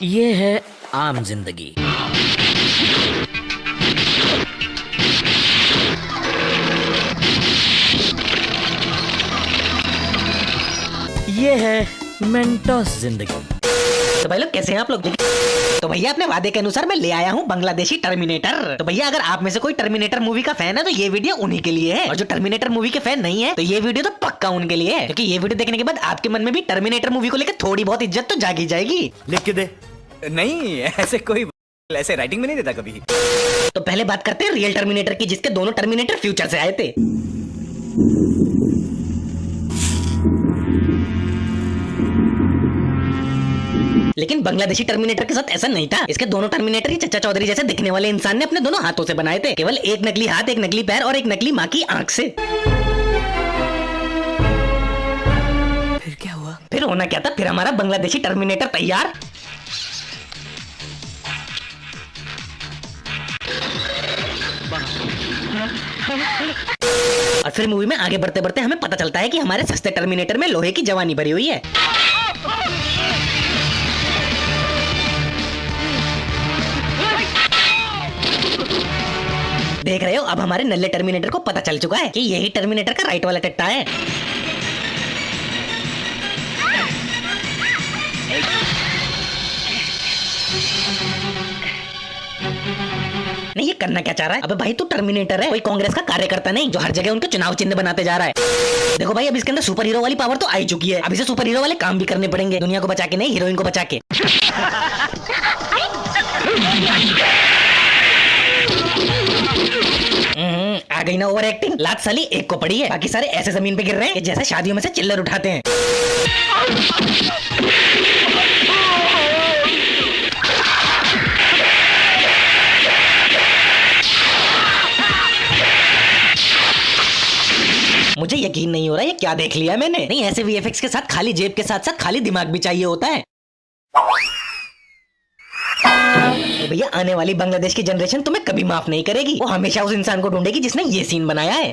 ये है आम जिंदगी। ये है मेंटोस जिंदगी। तो भाई लोग कैसे हैं आप लोग? तो भैया अपने वादे के अनुसार मैं ले आया हूँ बांग्लादेशी टर्मिनेटर। तो भैया अगर आप में से कोई टर्मिनेटर मूवी का फैन है तो ये वीडियो उन्हीं के लिए है, और जो टर्मिनेटर मूवी के फैन नहीं है तो ये वीडियो तो पक्का उनके लिए है, क्योंकि ये वीडियो देखने के बाद आपके मन में भी टर्मिनेटर मूवी को लेकर थोड़ी बहुत इज्जत तो जागी जाएगी। लिख के दे। नहीं ऐसे राइटिंग में नहीं देता कभी। तो पहले बात करते हैं रियल टर्मिनेटर की, जिसके दोनों टर्मिनेटर फ्यूचर से आए थे। लेकिन बांग्लादेशी टर्मिनेटर के साथ ऐसा नहीं था। इसके दोनों टर्मिनेटर ही चच्चा चौधरी जैसे दिखने वाले इंसान ने अपने दोनों हाथों से बनाए थे, केवल एक नकली हाथ, एक नकली पैर और एक नकली माँ की आंख से। फिर क्या हुआ? फिर होना क्या था, फिर हमारा बांग्लादेशी टर्मिनेटर तैयार। और फिर मूवी में आगे बढ़ते बढ़ते हमें पता चलता है कि हमारे सस्ते टर्मिनेटर में लोहे की जवानी भरी हुई है। देख रहे हो, अब हमारे नल्ले टर्मिनेटर को पता चल चुका है कि यही टर्मिनेटर का राइट वाला टट्टा है। नहीं, ये करना क्या चाह रहा है? अबे भाई तू टर्मिनेटर है, कोई कांग्रेस का कार्यकर्ता नहीं जो हर जगह उनके चुनाव चिन्ह बनाते जा रहा है। देखो भाई, अब इसके अंदर सुपर हीरो वाली पावर तो आ चुकी है, अब इसे सुपर हीरो वाले काम भी करने पड़ेंगे, दुनिया को बचा के नहीं, हीरोइन को बचा के। आ गई ना ओवर एक्टिंग। लात साली एक को पड़ी है, बाकी सारे ऐसे जमीन पे गिर रहे हैं कि जैसे शादियों में से चिल्लर उठाते हैं। मुझे यकीन नहीं हो रहा ये क्या देख लिया मैंने। नहीं, ऐसे वीएफएक्स के साथ खाली जेब के साथ साथ खाली दिमाग भी चाहिए होता है। भैया आने वाली बांग्लादेश की जनरेशन तुम्हें कभी माफ नहीं करेगी, वो हमेशा उस इंसान को ढूंढेगी जिसने ये सीन बनाया है।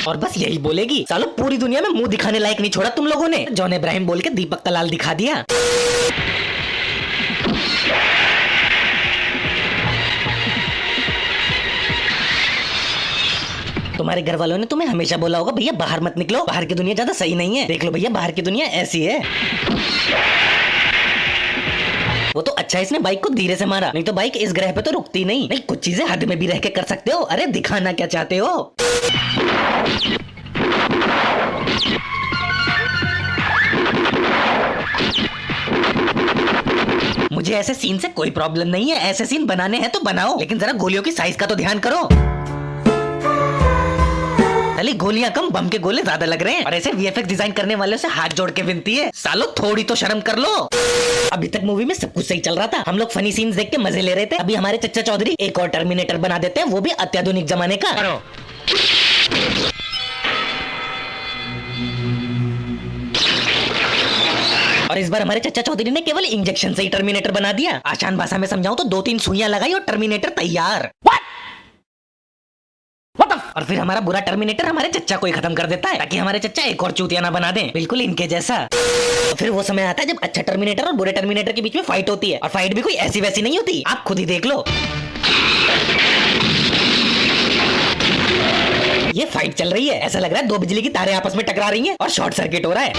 और बस यही बोलेगी, सालो पूरी दुनिया में मुंह दिखाने लायक नहीं छोड़ा तुम लोगों ने। जॉन इब्राहिम बोल के दीपक कलाल दिखा दिया। तुम्हारे घर वालों ने तुम्हें हमेशा बोला होगा भैया बाहर मत निकलो, बाहर की दुनिया ज्यादा सही नहीं है। देख लो भैया, बाहर की दुनिया ऐसी है। वो तो अच्छा इसने बाइक को धीरे से मारा, नहीं तो बाइक इस ग्रह पे तो रुकती नहीं। नहीं, कुछ चीजें हद में भी रह के कर सकते हो। अरे दिखाना क्या चाहते हो? मुझे ऐसे सीन से कोई प्रॉब्लम नहीं है, ऐसे सीन बनाने हैं तो बनाओ, लेकिन जरा गोलियों की साइज का तो ध्यान करो। अली गोलियां कम, बम के गोले ज्यादा लग रहे हैं। और ऐसे वीएफएक्स डिजाइन करने वालों से हाथ जोड़ के विनती है, सालो थोड़ी तो शर्म कर लो। अभी तक मूवी में सब कुछ सही चल रहा था, हम लोग फनी सीन्स देख के मजे ले रहे थे। अभी हमारे चच्चा चौधरी एक और टर्मिनेटर बना देते हैं, वो भी अत्याधुनिक जमाने का। और इस बार हमारे चच्चा चौधरी ने केवल इंजेक्शन से ही टर्मिनेटर बना दिया। आसान भाषा में समझाऊं तो 2-3 सुइयां लगाई और टर्मिनेटर तैयार। और फिर हमारा बुरा टर्मिनेटर हमारे चच्चा को ही खत्म कर देता है, ताकि हमारे चच्चा एक और चूतिया ना बना दें, बिल्कुल इनके जैसा। तो फिर वो समय आता है जब अच्छा टर्मिनेटर और बुरे टर्मिनेटर के बीच में फाइट होती है, और फाइट भी कोई ऐसी वैसी नहीं होती, आप खुद ही देख लो। ये फाइट चल रही है, ऐसा लग रहा है दो बिजली की तारें आपस में टकरा रही हैं और शॉर्ट सर्किट हो रहा है।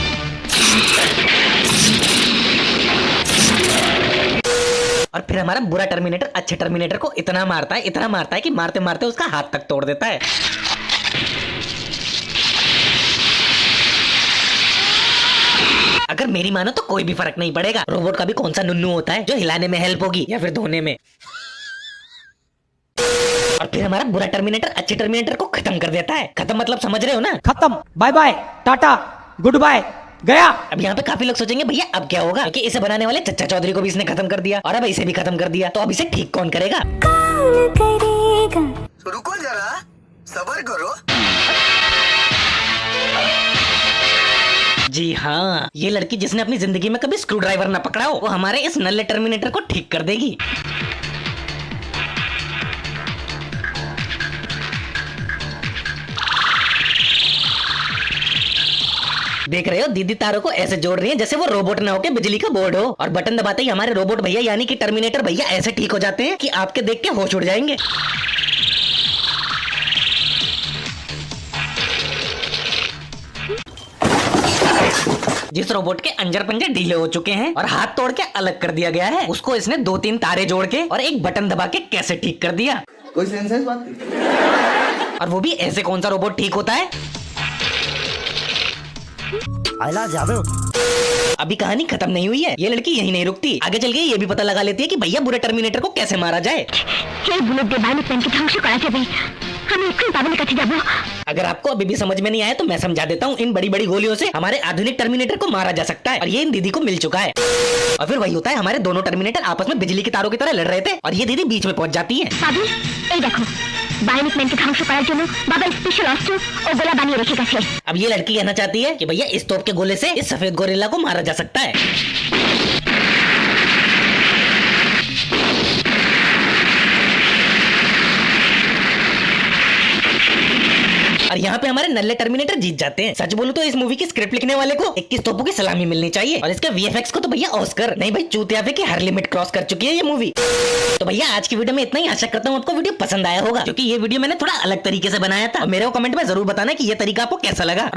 और फिर हमारा बुरा टर्मिनेटर अच्छे टर्मिनेटर को इतना मारता है कि मारते मारते उसका हाथ तक तोड़ देता है। अगर मेरी मानो तो कोई भी फर्क नहीं पड़ेगा, रोबोट का भी कौन सा नुन्नू होता है जो हिलाने में हेल्प होगी या फिर धोने में। और फिर हमारा बुरा टर्मिनेटर अच्छे टर्मिनेटर को खत्म कर देता है। खत्म मतलब समझ रहे हो ना? खत्म, bye bye, tata, goodbye, गया। अब यहाँ पे काफी लोग सोचेंगे भैया अब क्या होगा, क्योंकि इसे बनाने वाले चच्चा चौधरी को भी इसने खत्म कर दिया और अब इसे भी खत्म कर दिया, तो अब इसे ठीक कौन करेगा? रुको जरा, सब्र करो। जी हाँ, ये लड़की जिसने अपनी जिंदगी में कभी स्क्रू ड्राइवर ना पकड़ा हो, वो हमारे इस नल्ले टर्मिनेटर को ठीक कर देगी। देख रहे हो दीदी तारों को ऐसे जोड़ रही है जैसे वो रोबोट ना होके बिजली का बोर्ड हो, और बटन दबाते ही हमारे रोबोट भैया यानी कि टर्मिनेटर भैया ऐसे ठीक हो जाते हैं कि आपके देख के होश उड़ जाएंगे। जिस रोबोट के अंजर पंजे ढीले हो चुके हैं और हाथ तोड़ के अलग कर दिया गया है, उसको इसने 2-3 तारे जोड़ के और एक बटन दबा के कैसे ठीक कर दिया। कोई सेंस है इस बात की? और वो भी ऐसे कौन सा रोबोट ठीक होता है? अभी कहानी खत्म नहीं हुई है, ये लड़की यही नहीं रुकती, आगे चल के ये भी पता लगा लेती है कि भैया बुरे टर्मिनेटर को कैसे मारा जाए। अगर आपको अभी भी समझ में नहीं आया तो मैं समझा देता हूँ। इन बड़ी बड़ी गोलियों से हमारे आधुनिक टर्मिनेटर को मारा जा सकता है, और ये इन दीदी को मिल चुका है। और फिर वही होता है, हमारे दोनों टर्मिनेटर आपस में बिजली की तारों की तरह लड़ रहे थे और ये दीदी बीच में पहुंच जाती है। अब ये लड़की कहना चाहती है कि भैया इस तोप के गोले से इस सफेद गोरिल्ला को मारा जा सकता है। और यहाँ पे हमारे नल्ले टर्मिनेटर जीत जाते हैं। सच बोलूं तो इस मूवी की स्क्रिप्ट लिखने वाले को 21 तोपों की सलामी मिलनी चाहिए, और इसके वीएफएक्स को तो भैया ऑस्कर नहीं भाई चूतियाफे की हर लिमिट क्रॉस कर चुकी है ये मूवी। तो भैया आज की वीडियो में इतना ही। आशा करता हूँ आपको वीडियो पसंद आया होगा, क्योंकि ये वीडियो मैंने थोड़ा अलग तरीके से बनाया था। और मेरे को कमेंट में जरूर बताना कि ये तरीका आपको कैसा लगा।